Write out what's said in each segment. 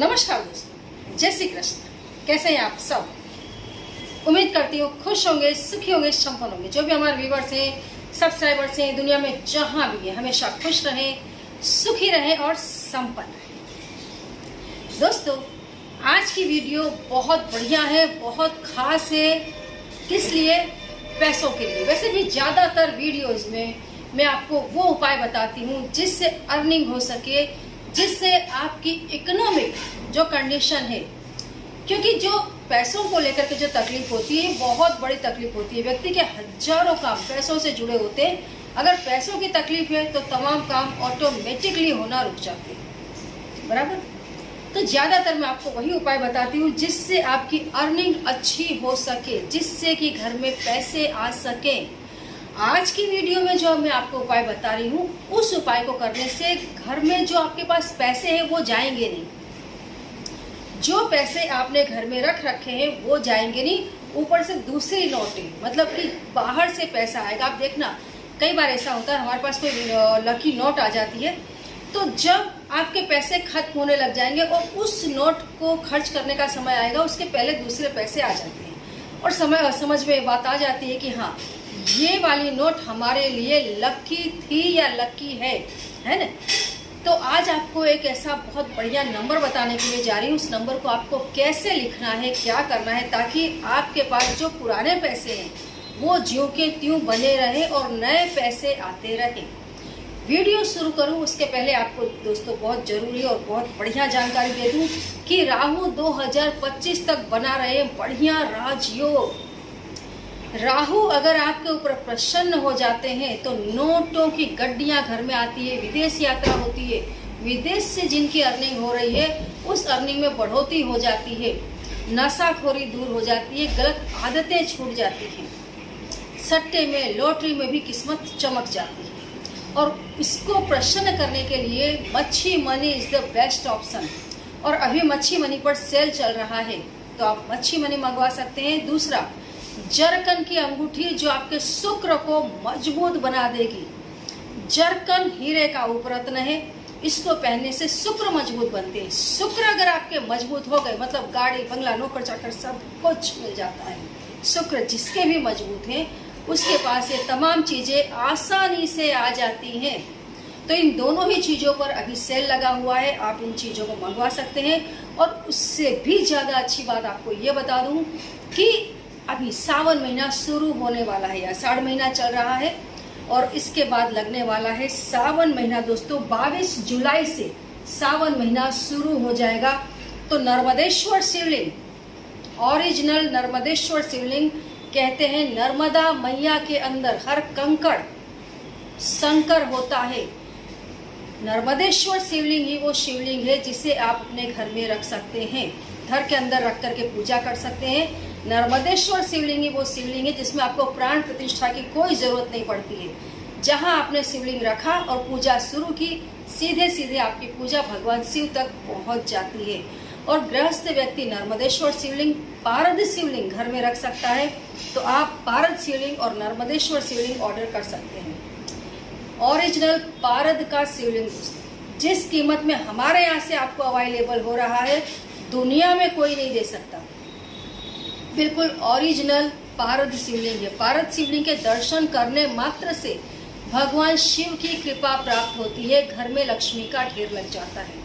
नमस्कार दोस्तों, जय श्री कृष्ण। कैसे हैं आप सब? उम्मीद करती हूँ खुश होंगे, सुखी होंगे, संपन्न होंगे। जो भी हमारे व्यूवर्स हैं, सब्सक्राइबर्स हैं, दुनिया में जहाँ भी है हमेशा खुश रहें, सुखी रहें और संपन्न रहें। दोस्तों, आज की वीडियो बहुत बढ़िया है, बहुत खास है। किस लिए? पैसों के लिए। वैसे भी ज़्यादातर वीडियोज़ में मैं आपको वो उपाय बताती हूँ जिससे अर्निंग हो सके, जिससे आपकी इकोनॉमिक जो कंडीशन है, क्योंकि जो पैसों को लेकर के जो तकलीफ होती है बहुत बड़ी तकलीफ होती है। व्यक्ति के हजारों काम पैसों से जुड़े होते हैं। अगर पैसों की तकलीफ है तो तमाम काम ऑटोमेटिकली होना रुक जाते हैं, बराबर। तो ज़्यादातर मैं आपको वही उपाय बताती हूँ जिससे आपकी अर्निंग अच्छी हो सके, जिससे कि घर में पैसे आ सकें। आज की वीडियो में जो मैं आपको उपाय बता रही हूँ, उस उपाय को करने से घर में जो आपके पास पैसे हैं वो जाएंगे नहीं। जो पैसे आपने घर में रख रखे हैं वो जाएंगे नहीं, ऊपर से दूसरी नोटें, मतलब कि बाहर से पैसा आएगा। आप देखना, कई बार ऐसा होता है हमारे पास कोई लकी नोट आ जाती है, तो जब आपके पैसे खत्म होने लग जाएंगे और उस नोट को खर्च करने का समय आएगा, उसके पहले दूसरे पैसे आ जाते हैं और समझ में बात आ जाती है कि हाँ, ये वाली नोट हमारे लिए लकी थी या लकी है ना। तो आज आपको एक ऐसा बहुत बढ़िया नंबर बताने के लिए जा रही हूँ। उस नंबर को आपको कैसे लिखना है, क्या करना है, ताकि आपके पास जो पुराने पैसे हैं वो ज्यों के त्यों बने रहे और नए पैसे आते रहे। वीडियो शुरू करूँ उसके पहले आपको दोस्तों बहुत जरूरी और बहुत बढ़िया जानकारी दे दूँ कि राहु 2025 तक बना रहे बढ़िया राजयोग। राहु अगर आपके ऊपर प्रसन्न हो जाते हैं तो नोटों की गड्डियां घर में आती है, विदेश यात्रा होती है, विदेश से जिनकी अर्निंग हो रही है उस अर्निंग में बढ़ोतरी हो जाती है, नशाखोरी दूर हो जाती है, गलत आदतें छूट जाती हैं, सट्टे में लॉटरी में भी किस्मत चमक जाती है। और इसको प्रसन्न करने के लिए मच्छी money is the best option. और अभी मच्छी मनी पर सेल चल रहा है तो आप मच्छी मनी मंगवा सकते हैं। दूसरा, जरकन की अंगूठी जो आपके शुक्र को मजबूत बना देगी। जरकन हीरे का उपरत्न है, इसको पहनने से शुक्र मजबूत बनते हैं। शुक्र अगर आपके मजबूत हो गए, मतलब गाड़ी बंगला नौकर चाकर सब कुछ मिल जाता है। शुक्र जिसके भी मजबूत हैं उसके पास ये तमाम चीजें आसानी से आ जाती हैं। तो इन दोनों ही चीजों पर अभी सेल लगा हुआ है, आप इन चीजों को मंगवा सकते हैं। और उससे भी ज्यादा अच्छी बात आपको ये बता दूं कि अभी सावन महीना शुरू होने वाला है, आषाढ़ महीना चल रहा है और इसके बाद लगने वाला है सावन महीना। दोस्तों 22 जुलाई से सावन महीना शुरू हो जाएगा। तो नर्मदेश्वर शिवलिंग, ओरिजिनल नर्मदेश्वर शिवलिंग कहते हैं, नर्मदा मैया के अंदर हर कंकड़ शंकर होता है। नर्मदेश्वर शिवलिंग ही वो शिवलिंग है जिसे आप अपने घर में रख सकते हैं, घर के अंदर रख करके पूजा कर सकते हैं। नर्मदेश्वर शिवलिंग ही वो शिवलिंग है जिसमें आपको प्राण प्रतिष्ठा की कोई जरूरत नहीं पड़ती है। जहां आपने शिवलिंग रखा और पूजा शुरू की, सीधे सीधे आपकी पूजा भगवान शिव तक पहुंच जाती है। और गृहस्थ व्यक्ति नर्मदेश्वर शिवलिंग, पारद शिवलिंग घर में रख सकता है। तो आप पारद शिवलिंग और नर्मदेश्वर शिवलिंग ऑर्डर कर सकते हैं। ओरिजिनल पारद का शिवलिंग जिस कीमत में हमारे यहाँ से आपको अवेलेबल हो रहा है, दुनिया में कोई नहीं दे सकता। बिल्कुल ओरिजिनल पारद शिवलिंग है। पारद शिवलिंग के दर्शन करने मात्र से भगवान शिव की कृपा प्राप्त होती है, घर में लक्ष्मी का ढेर लग जाता है।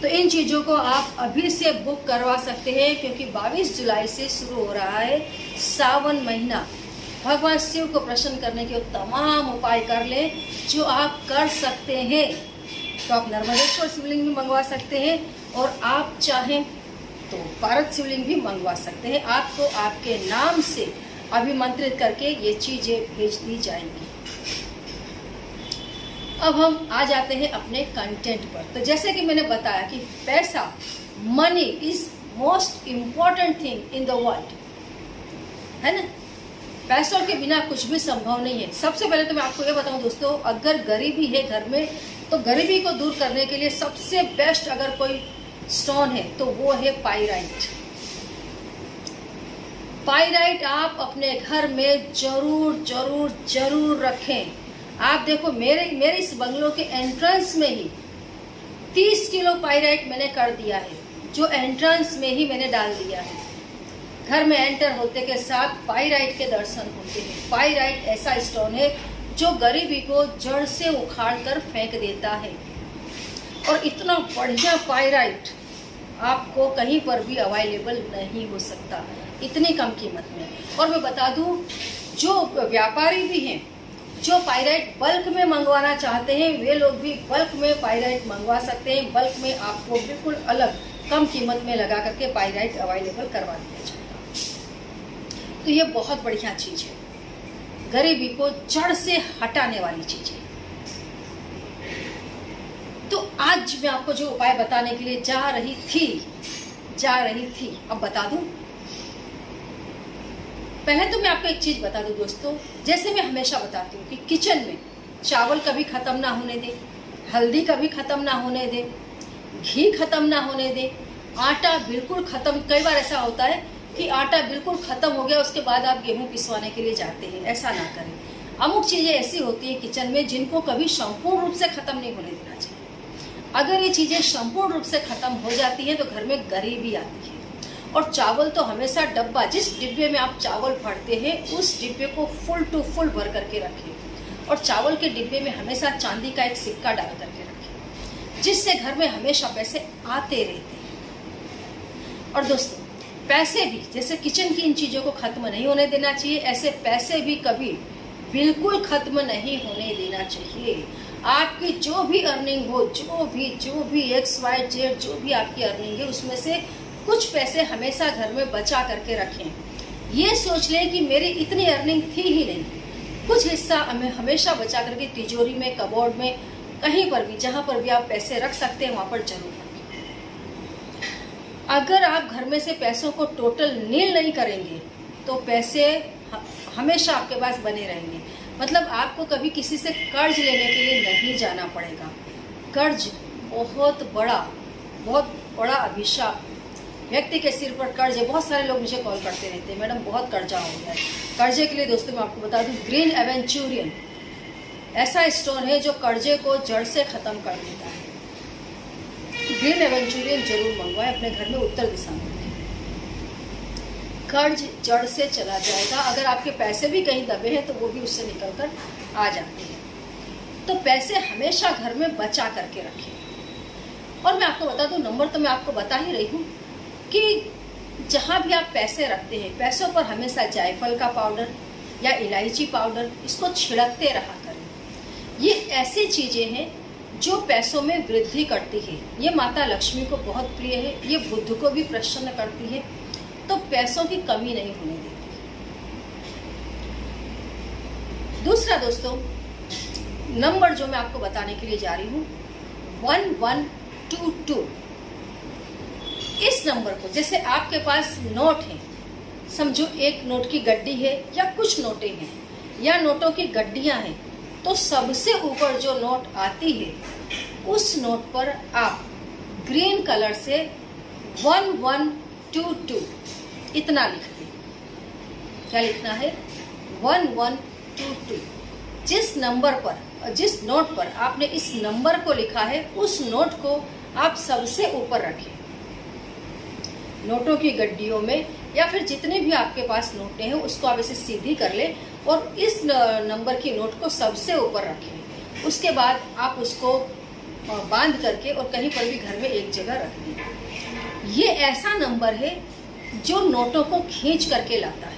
तो इन चीज़ों को आप अभी से बुक करवा सकते हैं, क्योंकि 22 जुलाई से शुरू हो रहा है सावन महीना। भगवान शिव को प्रसन्न करने के तमाम उपाय कर लें जो आप कर सकते हैं। तो आप नर्मदेश्वर शिवलिंग भी मंगवा सकते हैं और आप चाहें तो पारद शिवलिंग भी मंगवा सकते हैं। आपको आपके नाम से अभिमंत्रित करके ये चीजें भेज दी जाएंगी। अब हम आ जाते हैं अपने कंटेंट पर। तो जैसे कि मैंने बताया कि पैसा, money is most important thing in the world, है ना। पैसों के बिना कुछ भी संभव नहीं है। सबसे पहले तो मैं आपको ये बताऊं दोस्तों, अगर गरीबी है घर में तो गरीबी को दूर करने के लिए सबसे बेस्ट अगर कोई स्टोन है तो वो है पाइराइट। पाइराइट आप अपने घर में जरूर जरूर जरूर रखें। आप देखो, मेरे इस बंगलो के एंट्रेंस में ही 30 किलो पाइराइट मैंने कर दिया है। जो एंट्रेंस में ही मैंने डाल दिया है। घर में एंटर होते के साथ पाइराइट के दर्शन होते हैं। पाइराइट ऐसा स्टोन है जो गरीबी को जड़ से उखाड़ कर फेंक देता है, और इतना बढ़िया पाइराइट आपको कहीं पर भी अवेलेबल नहीं हो सकता इतनी कम कीमत में। और मैं बता दूं, जो व्यापारी भी हैं जो पाइराइट बल्क में मंगवाना चाहते हैं, वे लोग भी बल्क में पाइराइट मंगवा सकते हैं। बल्क में आपको बिल्कुल अलग कम कीमत में लगा करके पाइराइट अवेलेबल करवा दिया जाएगा। तो ये बहुत बढ़िया चीज़ है, गरीबी को जड़ से हटाने वाली चीज़ है। तो आज मैं आपको जो उपाय बताने के लिए जा रही थी, अब बता दूं। पहले तो मैं आपको एक चीज बता दूं दोस्तों, जैसे मैं हमेशा बताती हूँ कि किचन में चावल कभी खत्म ना होने दे, हल्दी कभी खत्म ना होने दे, घी खत्म ना होने दे, आटा बिल्कुल खत्म। कई बार ऐसा होता है कि आटा बिल्कुल खत्म हो गया, उसके बाद आप गेहूं पिसवाने के लिए जाते हैं, ऐसा ना करें। अमुक चीजें ऐसी होती है किचन में जिनको कभी संपूर्ण रूप से खत्म नहीं होने देना चाहिए। अगर ये चीजें संपूर्ण रूप से खत्म हो जाती हैं तो घर में गरीबी आती है। और चावल तो हमेशा डब्बा, जिस डिब्बे में आप चावल भरते हैं उस डिब्बे को फुल टू फुल भर करके रखें, और चावल के डिब्बे में हमेशा चांदी का एक सिक्का डाल करके रखें, जिससे घर में हमेशा पैसे आते रहते हैं। और दोस्तों, पैसे भी जैसे किचन की इन चीज़ों को खत्म नहीं होने देना चाहिए, ऐसे पैसे भी कभी बिल्कुल खत्म नहीं होने देना चाहिए। आपकी जो भी अर्निंग हो, जो भी XYZ जो भी आपकी अर्निंग है, उसमें से कुछ पैसे हमेशा घर में बचा करके रखें। ये सोच लें कि मेरी इतनी अर्निंग थी ही नहीं, कुछ हिस्सा हमें हमेशा बचा करके तिजोरी में, कबोर्ड में, कहीं पर भी जहाँ पर भी आप पैसे रख सकते हैं वहाँ पर जरूर रखें। अगर आप घर में से पैसों को टोटल नील नहीं करेंगे तो पैसे हमेशा आपके पास बने रहेंगे। मतलब आपको कभी किसी से कर्ज लेने के लिए नहीं जाना पड़ेगा। कर्ज बहुत बड़ा अभिशाप, व्यक्ति के सिर पर कर्ज है। बहुत सारे लोग मुझे कॉल करते रहते हैं, मैडम बहुत कर्जा हो गया है। कर्जे के लिए दोस्तों मैं आपको बता दूं, ग्रीन एवेंचुरियन ऐसा स्टोन है जो कर्जे को जड़ से खत्म कर देता है। ग्रीन एवेंचुरियन जरूर मंगवाएं अपने घर में, उत्तर दिशा में। कर्ज जड़ से चला जाएगा। अगर आपके पैसे भी कहीं दबे हैं तो वो भी उससे निकल कर आ जाते हैं। तो पैसे हमेशा घर में बचा करके रखें। और मैं आपको बता दूं, नंबर तो मैं आपको बता ही रही हूँ कि जहाँ भी आप पैसे रखते हैं, पैसों पर हमेशा जायफल का पाउडर या इलायची पाउडर इसको छिड़कते रहा करें। ये ऐसी चीज़ें हैं जो पैसों में वृद्धि करती है। ये माता लक्ष्मी को बहुत प्रिय है, ये बुद्ध को भी प्रसन्न करती है, तो पैसों की कमी नहीं होने देती। दूसरा दोस्तों नंबर जो मैं आपको बताने के लिए जा रही हूँ, 1122। इस नंबर को, जैसे आपके पास नोट है, समझो एक नोट की गड्डी है या कुछ नोटें हैं या नोटों की गड्डियां हैं, तो सबसे ऊपर जो नोट आती है उस नोट पर आप ग्रीन कलर से 1122 इतना लिख दें। क्या लिखना है? 1122। जिस नंबर पर, जिस नोट पर आपने इस नंबर को लिखा है उस नोट को आप सबसे ऊपर रखें, नोटों की गड्डियों में, या फिर जितने भी आपके पास नोटें हैं उसको आप ऐसे सीधी कर लें और इस नंबर की नोट को सबसे ऊपर रखें। उसके बाद आप उसको बांध करके और कहीं पर भी घर में एक जगह रख दें। ये ऐसा नंबर है जो नोटों को खींच करके लाता है।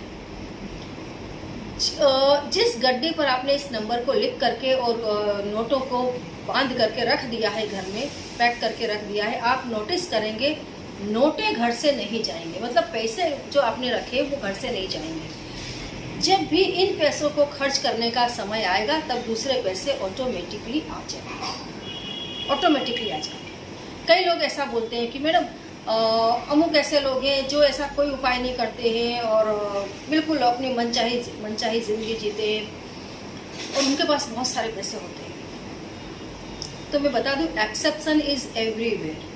जिस गड्डी पर आपने इस नंबर को लिख करके और नोटों को बांध करके रख दिया है, घर में पैक करके रख दिया है, आप नोटिस करेंगे नोटें घर से नहीं जाएंगे। मतलब पैसे जो आपने रखे वो घर से नहीं जाएंगे। जब भी इन पैसों को खर्च करने का समय आएगा तब दूसरे पैसे ऑटोमेटिकली आ जाएंगे। कई लोग ऐसा बोलते हैं कि मैडम अमुक ऐसे लोग हैं जो ऐसा कोई उपाय नहीं करते हैं और बिल्कुल अपनी मनचाही जिंदगी जीते हैं और उनके पास बहुत सारे पैसे होते हैं। तो मैं बता दूं, एक्सेप्शन इज एवरीवेयर।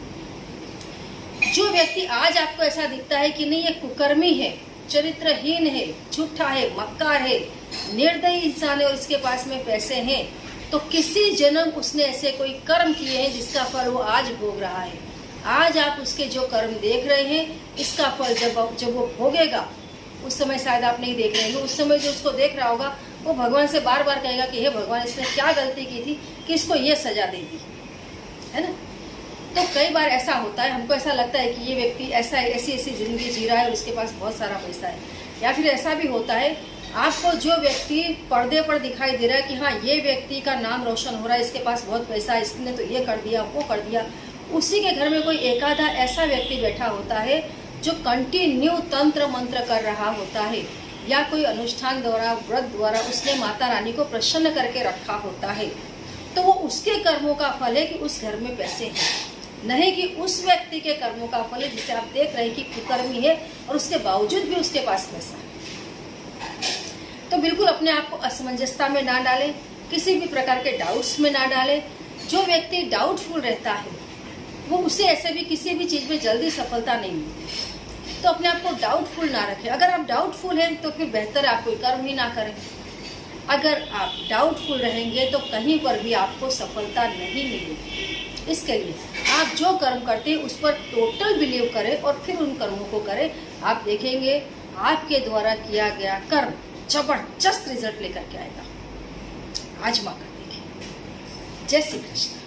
जो व्यक्ति आज आपको ऐसा दिखता है कि नहीं ये कुकर्मी है, चरित्रहीन है, झूठा है, मक्कार है, निर्दयी इंसान है और इसके पास में पैसे हैं, तो किसी जन्म उसने ऐसे कोई कर्म किए हैं जिसका फल वो आज भोग रहा है। आज आप उसके जो कर्म देख रहे हैं, इसका फल जब वो भोगेगा, उस समय शायद आप नहीं देख रहे हैं, उस समय जो उसको देख रहा होगा वो भगवान से बार बार कहेगा कि हे भगवान, इसने क्या गलती की थी कि इसको ये सजा दे दी, है ना। तो कई बार ऐसा होता है, हमको ऐसा लगता है कि ये व्यक्ति ऐसी जिंदगी जी रहा है और उसके पास बहुत सारा पैसा है। या फिर ऐसा भी होता है, आपको जो व्यक्ति पर्दे पर दिखाई दे रहा है कि हाँ ये व्यक्ति का नाम रोशन हो रहा है, इसके पास बहुत पैसा है, इसने तो ये कर दिया वो कर दिया, उसी के घर में कोई एक आधा ऐसा व्यक्ति बैठा होता है जो कंटिन्यू तंत्र मंत्र कर रहा होता है, या कोई अनुष्ठान द्वारा, व्रत द्वारा उसने माता रानी को प्रसन्न करके रखा होता है। तो वो उसके कर्मों का फल है कि उस घर में पैसे हैं, नहीं कि उस व्यक्ति के कर्मों का फल है जिसे आप देख रहे हैं कि कुकर्मी है और उसके बावजूद भी उसके पास पैसा है। तो बिल्कुल अपने आप को असमंजसता में ना डालें, किसी भी प्रकार के डाउट्स में ना डालें। जो व्यक्ति डाउटफुल रहता है वो उसे ऐसे भी किसी भी चीज़ में जल्दी सफलता नहीं मिलती। तो अपने आप को डाउटफुल ना रखें। अगर आप डाउटफुल हैं तो फिर बेहतर आप कोई कर्म ही ना करें। अगर आप डाउटफुल रहेंगे तो कहीं पर भी आपको सफलता नहीं मिलेगी। इसके लिए आप जो कर्म करते हैं उस पर टोटल बिलीव करें और फिर उन कर्मों को करें। आप देखेंगे आपके द्वारा किया गया कर्म जबरदस्त रिजल्ट लेकर के आएगा। आजमा कर देखिए। जय श्री कृष्ण।